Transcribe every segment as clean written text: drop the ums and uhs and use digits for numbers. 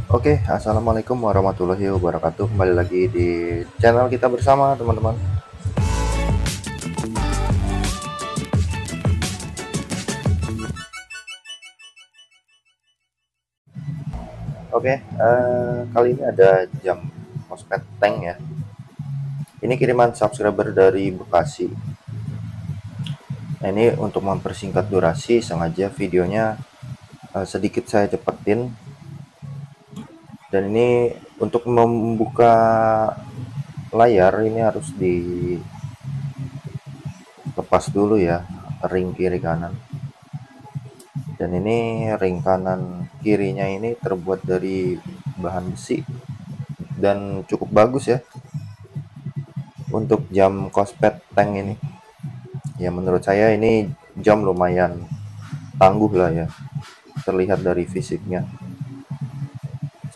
Oke, assalamualaikum warahmatullahi wabarakatuh. Kembali lagi di channel kita bersama, teman-teman. Oke, kali ini ada jam MOSFET tank ya. Ini kiriman subscriber dari Bekasi. Nah, ini untuk mempersingkat durasi, sengaja videonya sedikit saya cepetin. Dan ini untuk membuka layar ini harus dilepas dulu ya, ring kiri kanan. Dan ini ring kanan kirinya ini terbuat dari bahan besi dan cukup bagus ya untuk jam MOSFET tank ini. Ya menurut saya ini jam lumayan tangguh lah ya, terlihat dari fisiknya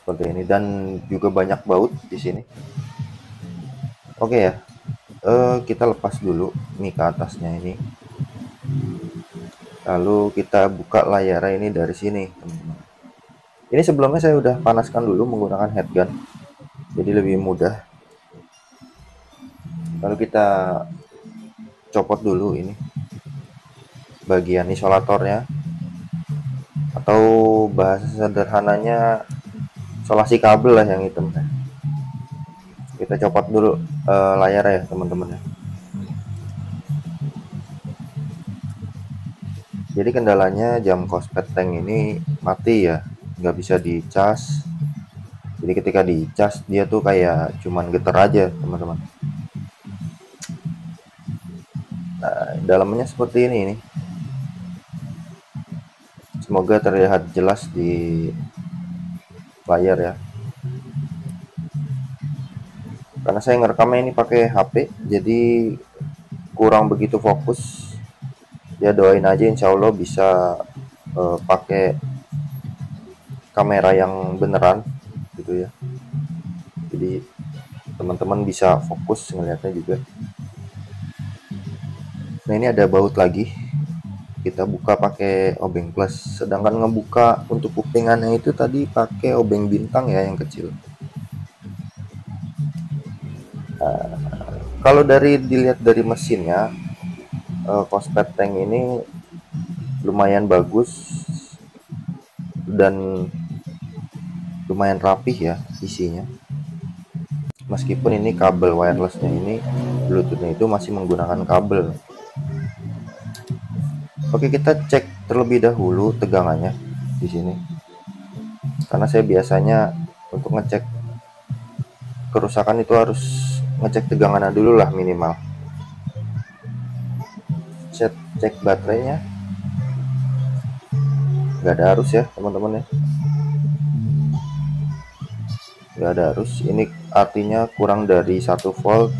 seperti ini, dan juga banyak baut di sini. Oke ya, kita lepas dulu ini ke atasnya ini, lalu kita buka layarnya ini dari sini, teman-teman. Ini sebelumnya saya udah panaskan dulu menggunakan headgun, jadi lebih mudah. Lalu kita copot dulu ini bagian isolatornya, atau bahasa sederhananya isolasi kabel lah yang hitam. Kita copot dulu layar ya, teman-teman ya. Jadi kendalanya jam MOSFET tank ini mati ya, nggak bisa dicas. Jadi ketika dicas dia tuh kayak cuman getar aja, teman-teman. Nah, dalamnya seperti ini nih. Semoga terlihat jelas di layar ya. Karena saya ngerekamnya ini pakai HP, jadi kurang begitu fokus. Ya doain aja insya Allah bisa pakai kamera yang beneran gitu ya. Jadi teman-teman bisa fokus ngeliatnya juga. Nah ini ada baut lagi, kita buka pakai obeng plus, sedangkan ngebuka untuk kupingannya itu tadi pakai obeng bintang ya yang kecil. Kalau dilihat dari mesinnya, MOSFET tank ini lumayan bagus dan lumayan rapih ya isinya. Meskipun ini kabel wirelessnya ini, Bluetoothnya itu masih menggunakan kabel. Oke, kita cek terlebih dahulu tegangannya di sini. Karena saya biasanya untuk ngecek kerusakan itu harus ngecek tegangannya dulu lah minimal. Cek baterainya, nggak ada arus ya teman-teman ya, nggak ada arus. Ini artinya kurang dari 1 volt.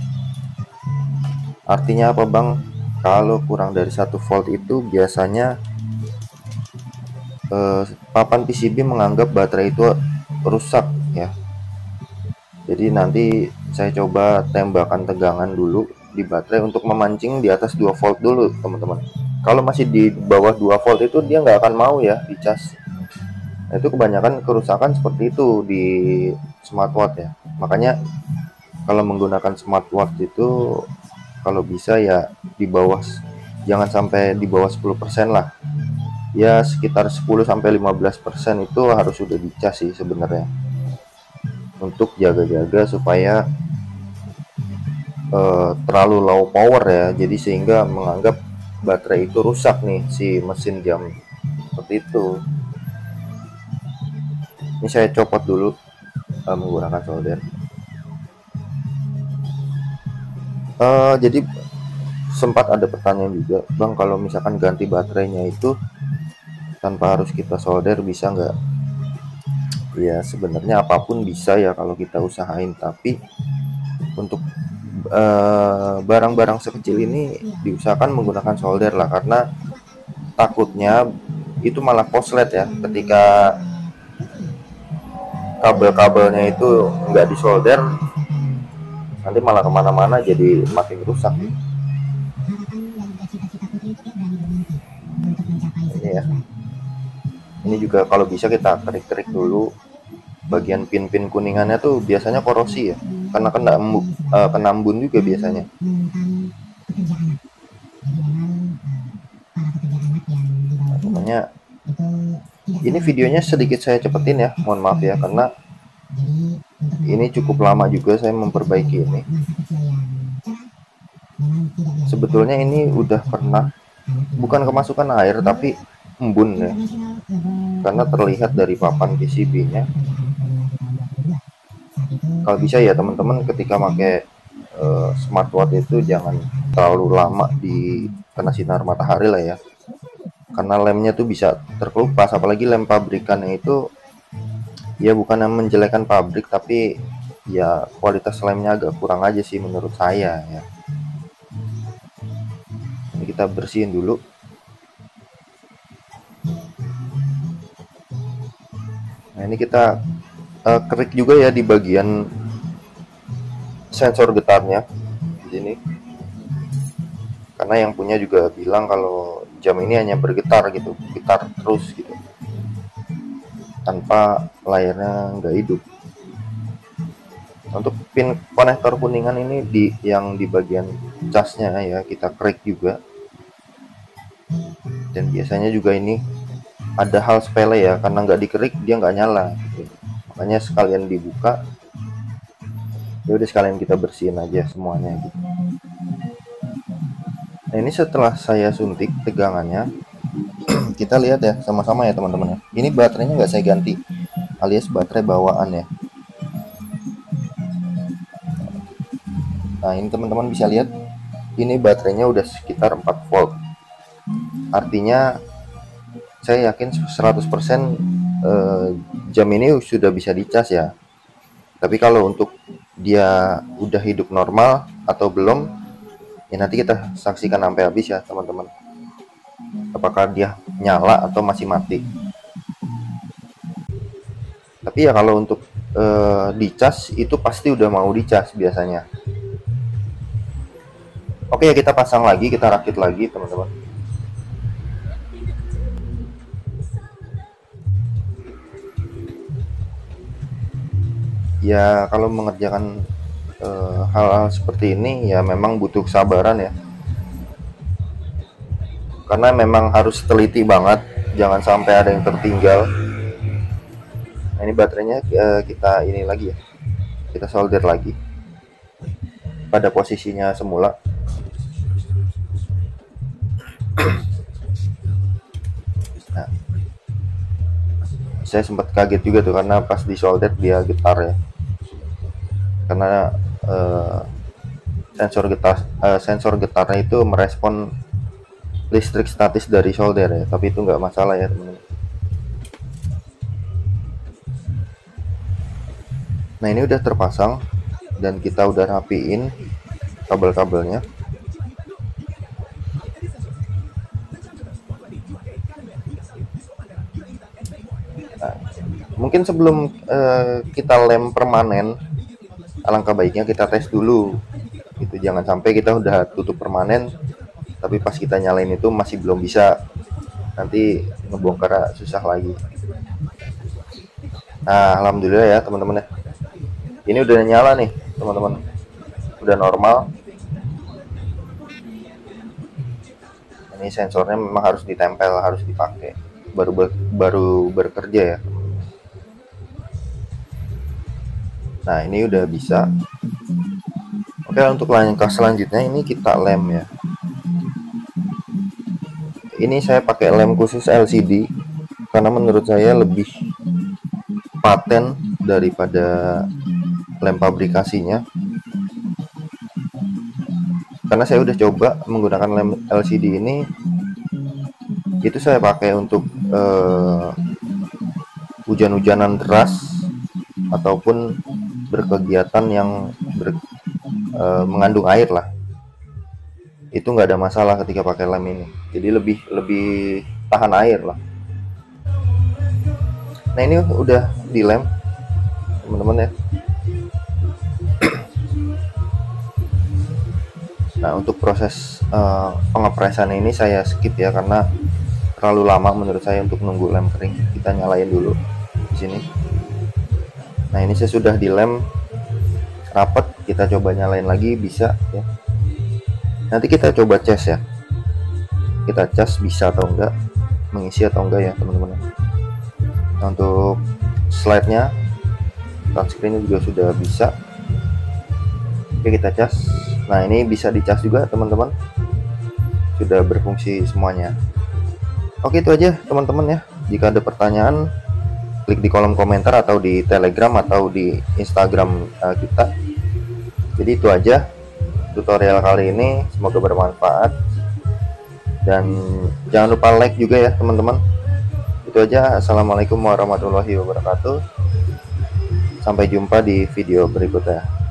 Artinya apa bang? Kalau kurang dari 1 volt itu biasanya papan PCB menganggap baterai itu rusak ya. Jadi nanti saya coba tembakan tegangan dulu di baterai untuk memancing di atas 2 volt dulu, teman-teman. Kalau masih di bawah 2 volt itu dia nggak akan mau ya dicas. Nah, itu kebanyakan kerusakan seperti itu di smartwatch ya. Makanya kalau menggunakan smartwatch itu kalau bisa ya di bawah, jangan sampai di bawah 10% lah. Ya sekitar 10-15% itu harus sudah dicas sih sebenarnya, untuk jaga-jaga supaya terlalu low power ya, jadi sehingga menganggap baterai itu rusak nih si mesin jam seperti itu. Ini saya copot dulu menggunakan solder. Jadi sempat ada pertanyaan juga, bang kalau misalkan ganti baterainya itu tanpa harus kita solder bisa nggak? Ya sebenarnya apapun bisa ya kalau kita usahain, tapi untuk barang-barang sekecil ini diusahakan menggunakan solder lah, karena takutnya itu malah koslet ya ketika kabel-kabelnya itu nggak disolder, nanti malah kemana-mana jadi makin rusak. Ini ya, ini juga kalau bisa kita kerik-kerik dulu bagian pin-pin kuningannya tuh biasanya korosi ya, karena kena embun juga biasanya. Nah, pokoknya ini videonya sedikit saya cepetin ya, mohon maaf ya, karena ini cukup lama juga saya memperbaiki ini. Sebetulnya ini udah pernah, bukan kemasukan air tapi embun ya, karena terlihat dari papan PCB-nya. Kalau bisa ya teman-teman ketika pakai smartwatch itu jangan terlalu lama di kena sinar matahari lah ya, karena lemnya tuh bisa terkelupas, apalagi lem pabrikannya itu ya bukan yang menjelekan pabrik, tapi ya kualitas lemnya agak kurang aja sih menurut saya ya. Ini kita bersihin dulu. Nah ini kita kerik juga ya di bagian sensor getarnya di sini, karena yang punya juga bilang kalau jam ini hanya bergetar gitu, getar terus gitu, tanpa layarnya nggak hidup. Untuk pin konektor kuningan ini yang di bagian casnya ya kita kerik juga. Dan biasanya juga ini ada hal sepele ya, karena nggak dikerik dia nggak nyala gitu. Makanya sekalian dibuka, ya udah sekalian kita bersihin aja semuanya gitu. Nah ini setelah saya suntik tegangannya, kita lihat ya sama-sama ya teman-teman ya. Ini baterainya nggak saya ganti, alias baterai bawaan ya. Nah ini teman-teman bisa lihat, ini baterainya udah sekitar 4 volt. Artinya saya yakin 100% jam ini sudah bisa dicas ya. Tapi kalau untuk dia udah hidup normal atau belum, ya nanti kita saksikan sampai habis ya teman-teman, apakah dia nyala atau masih mati. Tapi ya kalau untuk dicas itu pasti udah mau dicas biasanya. Oke ya, kita pasang lagi, kita rakit lagi teman-teman. Ya kalau mengerjakan hal-hal seperti ini ya memang butuh kesabaran ya, karena memang harus teliti banget, jangan sampai ada yang tertinggal. Nah ini baterainya kita ini lagi ya, kita solder lagi pada posisinya semula. Nah, saya sempat kaget juga tuh karena pas di solder dia getar ya, karena sensor getarnya itu merespon listrik statis dari solder ya, tapi itu nggak masalah ya teman-teman. Nah ini udah terpasang dan kita udah rapiin kabel-kabelnya. Nah, mungkin sebelum kita lem permanen, alangkah baiknya kita tes dulu gitu, jangan sampai kita udah tutup permanen tapi pas kita nyalain itu masih belum bisa, nanti ngebongkar susah lagi. Nah alhamdulillah ya teman-teman ya, ini udah nyala nih teman-teman, udah normal. Ini sensornya memang harus ditempel, harus dipakai baru bekerja ya. Nah ini udah bisa. Oke, untuk langkah selanjutnya ini kita lem ya. Ini saya pakai lem khusus LCD karena menurut saya lebih paten daripada lem pabrikasinya. Karena saya udah coba menggunakan lem LCD ini, itu saya pakai untuk hujan-hujanan deras ataupun berkegiatan yang mengandung air lah, itu nggak ada masalah ketika pakai lem ini, jadi lebih tahan air lah. Nah ini udah dilem teman-teman ya. Nah untuk proses pengepresan ini saya skip ya, karena terlalu lama menurut saya untuk nunggu lem kering. Kita nyalain dulu di sini. Nah, ini saya sudah dilem rapat, kita coba nyalain lagi, bisa ya. Nanti kita coba cas ya, kita cas bisa atau enggak, mengisi atau enggak ya teman-teman. Nah, untuk slide-nya, touchscreen juga sudah bisa. Oke, kita cas. Nah, ini bisa dicas juga teman-teman, sudah berfungsi semuanya. Oke, itu aja teman-teman ya. Jika ada pertanyaan, klik di kolom komentar atau di Telegram atau di Instagram kita. Jadi itu aja tutorial kali ini, semoga bermanfaat, dan jangan lupa like juga ya teman-teman. Itu aja. Assalamualaikum warahmatullahi wabarakatuh. Sampai jumpa di video berikutnya.